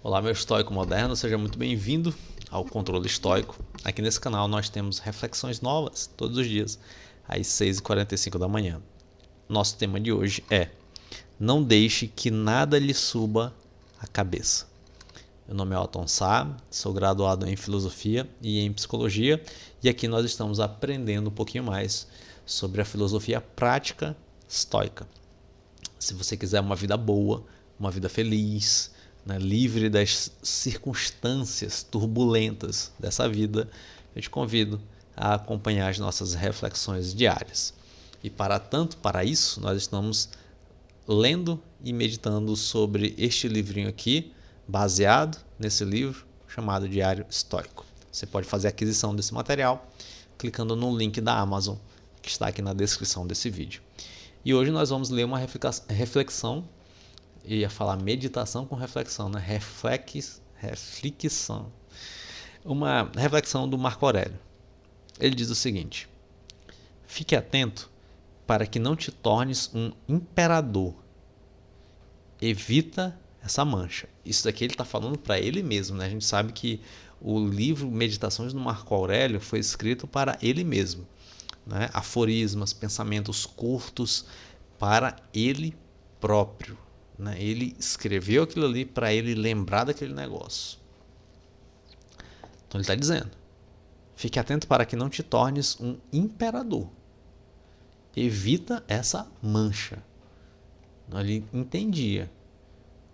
Olá, meu estoico moderno, seja muito bem-vindo ao Controle Estoico. Aqui nesse canal nós temos reflexões novas todos os dias, às 6h45 da manhã. Nosso tema de hoje é: não deixe que nada lhe suba a cabeça. Meu nome é Otton Sá, sou graduado em Filosofia e em Psicologia, e aqui nós estamos aprendendo um pouquinho mais sobre a filosofia prática estoica. Se você quiser uma vida boa, uma vida feliz, né, livre das circunstâncias turbulentas dessa vida, eu te convido a acompanhar as nossas reflexões diárias. E para isso, nós estamos lendo e meditando sobre este livrinho aqui, baseado nesse livro chamado Diário Estoico. Você pode fazer a aquisição desse material clicando no link da Amazon, que está aqui na descrição desse vídeo. E hoje nós vamos ler uma reflexão, ia falar meditação com reflexão, né? Reflexão. Uma reflexão do Marco Aurélio. Ele diz o seguinte: fique atento para que não te tornes um imperador. Evita essa mancha. Isso daqui ele está falando para ele mesmo, né? A gente sabe que o livro Meditações do Marco Aurélio foi escrito para ele mesmo, né? Aforismas, pensamentos curtos para ele próprio, né? Ele escreveu aquilo ali para ele lembrar daquele negócio. Então ele está dizendo: fique atento para que não te tornes um imperador. Evita essa mancha. Ele entendia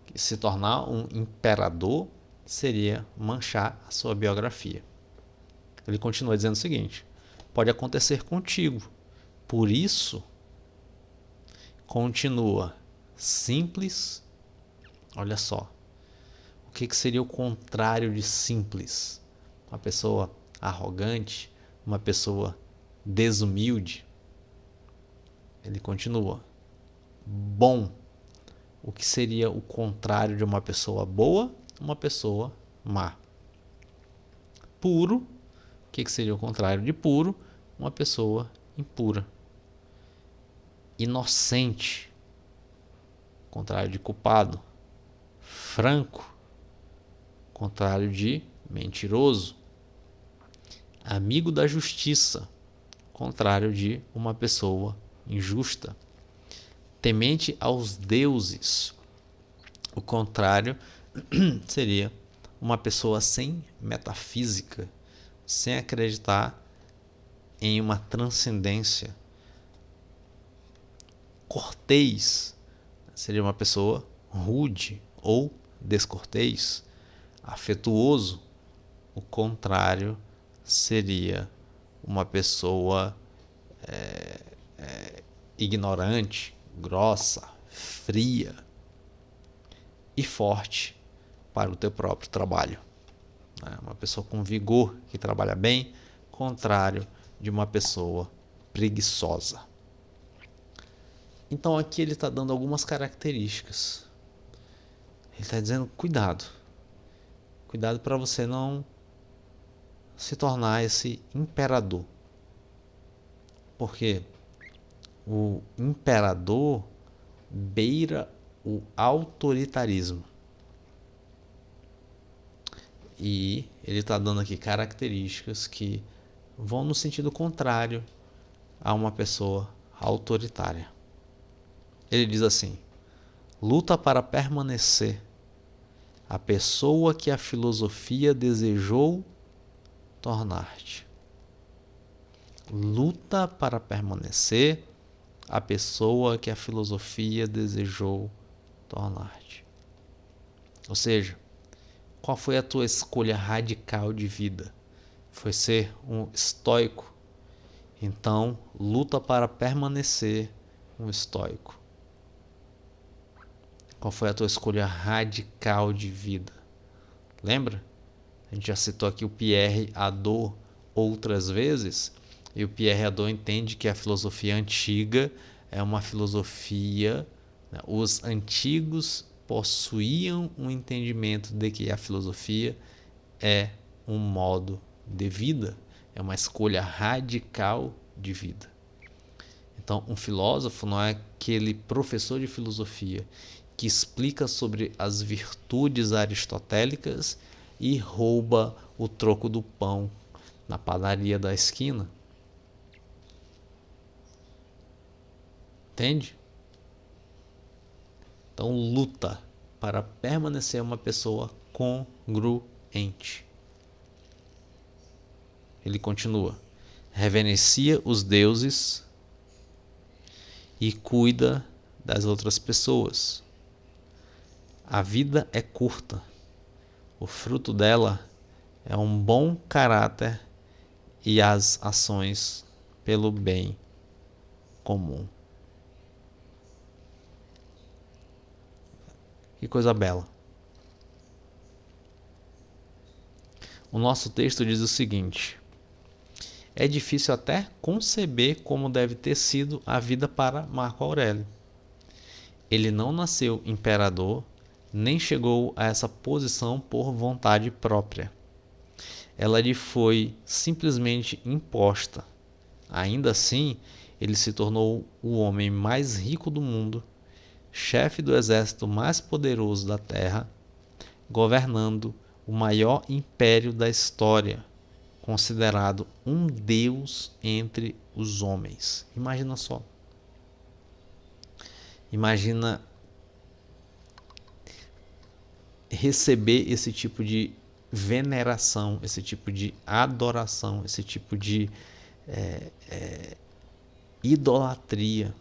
que se tornar um imperador seria manchar a sua biografia. Ele continua dizendo o seguinte: pode acontecer contigo. Por isso, continua simples. Olha só. O que seria o contrário de simples? Uma pessoa arrogante, uma pessoa desumilde. Ele continua. Bom. O que seria o contrário de uma pessoa boa? Uma pessoa má. Puro. O que seria o contrário de puro? Uma pessoa impura. Inocente. Contrário de culpado. Franco. Contrário de mentiroso. Amigo da justiça. Contrário de uma pessoa injusta. Temente aos deuses. O contrário seria uma pessoa sem metafísica, sem acreditar em uma transcendência. Cortês seria uma pessoa rude ou descortês. Afetuoso, o contrário seria uma pessoa ignorante, grossa, fria. E forte para o teu próprio trabalho. Uma pessoa com vigor, que trabalha bem, contrário de uma pessoa preguiçosa. Então aqui ele está dando algumas características. Ele está dizendo: cuidado. Cuidado para você não se tornar esse imperador. Porque o imperador beira o autoritarismo. E ele está dando aqui características que vão no sentido contrário a uma pessoa autoritária. Ele diz assim: luta para permanecer a pessoa que a filosofia desejou tornar-te. Luta para permanecer a pessoa que a filosofia desejou tornar-te. Ou seja, qual foi a tua escolha radical de vida? Foi ser um estoico? Então, luta para permanecer um estoico. Qual foi a tua escolha radical de vida? Lembra? A gente já citou aqui o Pierre Hadot outras vezes, e o Pierre Hadot entende que a filosofia antiga é uma filosofia, né? Os antigos possuíam um entendimento de que a filosofia é um modo de vida, é uma escolha radical de vida. Então, um filósofo não é aquele professor de filosofia que explica sobre as virtudes aristotélicas e rouba o troco do pão na padaria da esquina. Entende? Então luta para permanecer uma pessoa congruente. Ele continua: reverencia os deuses e cuida das outras pessoas. A vida é curta. O fruto dela é um bom caráter e as ações pelo bem comum. Que coisa bela. O nosso texto diz o seguinte: é difícil até conceber como deve ter sido a vida para Marco Aurélio. Ele não nasceu imperador, nem chegou a essa posição por vontade própria. Ela lhe foi simplesmente imposta. Ainda assim, ele se tornou o homem mais rico do mundo, chefe do exército mais poderoso da Terra, governando o maior império da história, considerado um deus entre os homens. Imagina só. Imagina receber esse tipo de veneração, esse tipo de adoração, esse tipo de idolatria.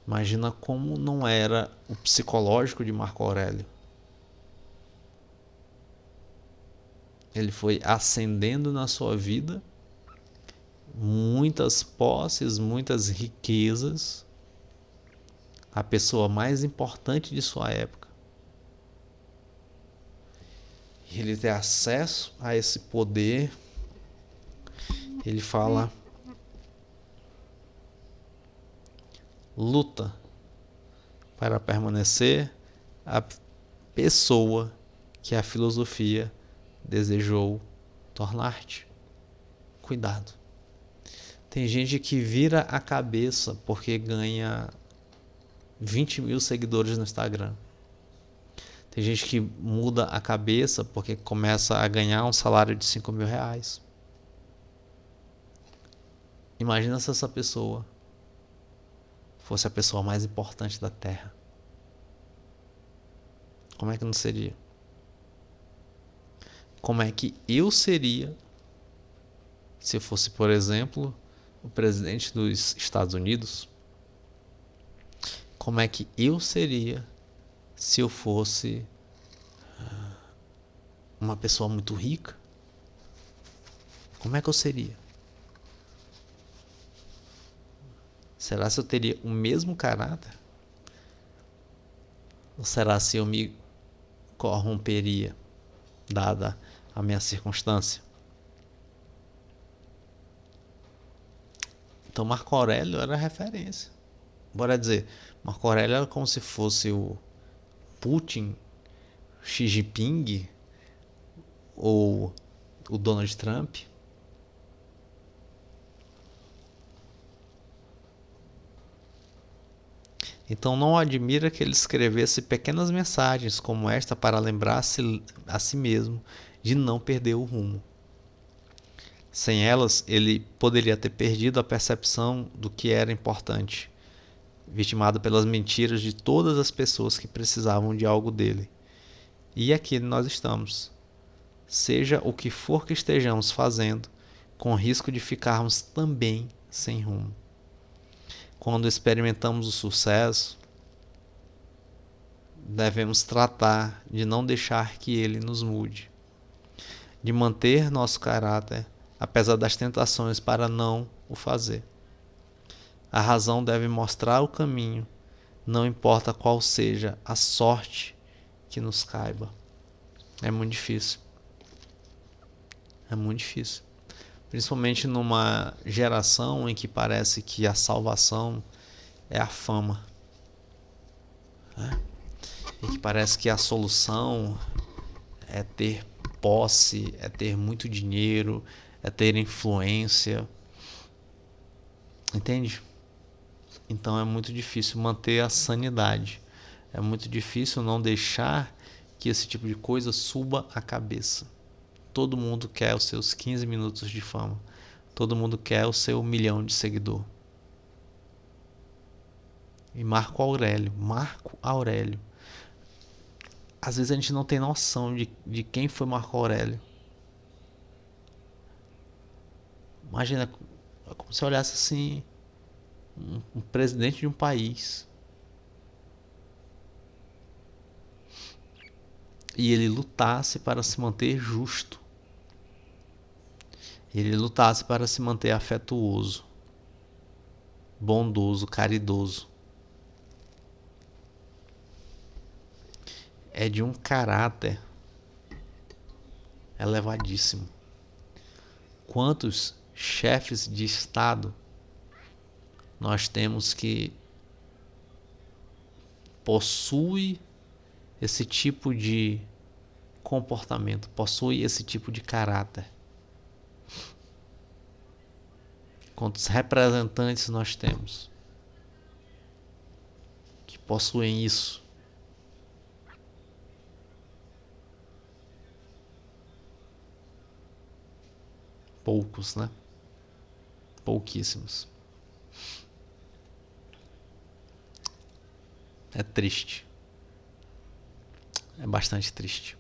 Imagina como não era o psicológico de Marco Aurélio. Ele foi ascendendo na sua vida, muitas posses, muitas riquezas, a pessoa mais importante de sua época. E ele ter acesso a esse poder, ele fala: luta para permanecer a pessoa que a filosofia desejou tornar-te. Cuidado. Tem gente que vira a cabeça porque ganha 20 mil seguidores no Instagram. Tem gente que muda a cabeça porque começa a ganhar um salário de 5 mil reais. Imagina se essa pessoa fosse a pessoa mais importante da Terra. Como é que não seria? Como é que eu seria se eu fosse, por exemplo, o presidente dos Estados Unidos? Como é que eu seria se eu fosse uma pessoa muito rica? Como é que eu seria? Será se eu teria o mesmo caráter? Ou será se eu me corromperia, dada a minha circunstância? Então Marco Aurélio era referência. Bora dizer, Marco Aurélio era como se fosse o Putin, Xi Jinping ou o Donald Trump. Então não admira que ele escrevesse pequenas mensagens como esta para lembrar-se a si mesmo de não perder o rumo. Sem elas, ele poderia ter perdido a percepção do que era importante, vitimado pelas mentiras de todas as pessoas que precisavam de algo dele. E aqui nós estamos. Seja o que for que estejamos fazendo, com risco de ficarmos também sem rumo. Quando experimentamos o sucesso, devemos tratar de não deixar que ele nos mude, de manter nosso caráter, apesar das tentações para não o fazer. A razão deve mostrar o caminho, não importa qual seja a sorte que nos caiba. É muito difícil. É muito difícil. Principalmente numa geração em que parece que a salvação é a fama, né? E que parece que a solução é ter posse, é ter muito dinheiro, é ter influência. Entende? Então é muito difícil manter a sanidade. É muito difícil não deixar que esse tipo de coisa suba a cabeça. Todo mundo quer os seus 15 minutos de fama. Todo mundo quer o seu 1 milhão de seguidor. E Marco Aurélio. Às vezes a gente não tem noção de quem foi Marco Aurélio. Imagina, é como se olhasse assim, um presidente de um país. E ele lutasse para se manter justo. Ele lutasse para se manter afetuoso, bondoso, caridoso. É de um caráter elevadíssimo. Quantos chefes de Estado nós temos que possui esse tipo de comportamento, possui esse tipo de caráter? Quantos representantes nós temos que possuem isso? Poucos, né? Pouquíssimos. É triste. É bastante triste.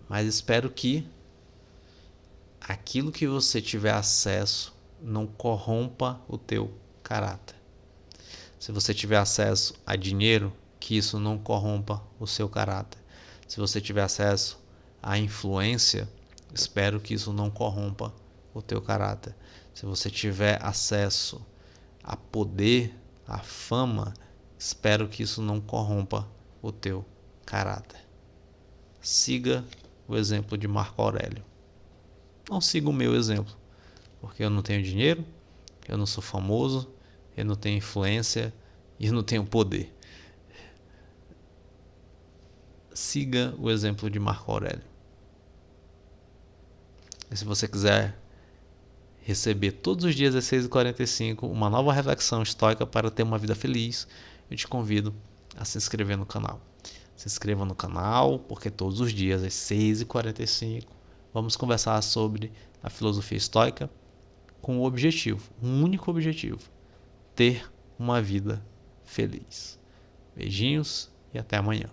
Mas espero que aquilo que você tiver acesso não corrompa o teu caráter. Se você tiver acesso a dinheiro, que isso não corrompa o seu caráter. Se você tiver acesso à influência, espero que isso não corrompa o teu caráter. Se você tiver acesso a poder, a fama, espero que isso não corrompa o teu caráter. Siga o exemplo de Marco Aurélio. Não siga o meu exemplo, porque eu não tenho dinheiro, eu não sou famoso, eu não tenho influência e eu não tenho poder. Siga o exemplo de Marco Aurélio. E se você quiser receber todos os dias às 6h45 uma nova reflexão estoica para ter uma vida feliz, eu te convido a se inscrever no canal. Se inscreva no canal, porque todos os dias às 6h45 vamos conversar sobre a filosofia estoica com o objetivo, um único objetivo: ter uma vida feliz. Beijinhos e até amanhã.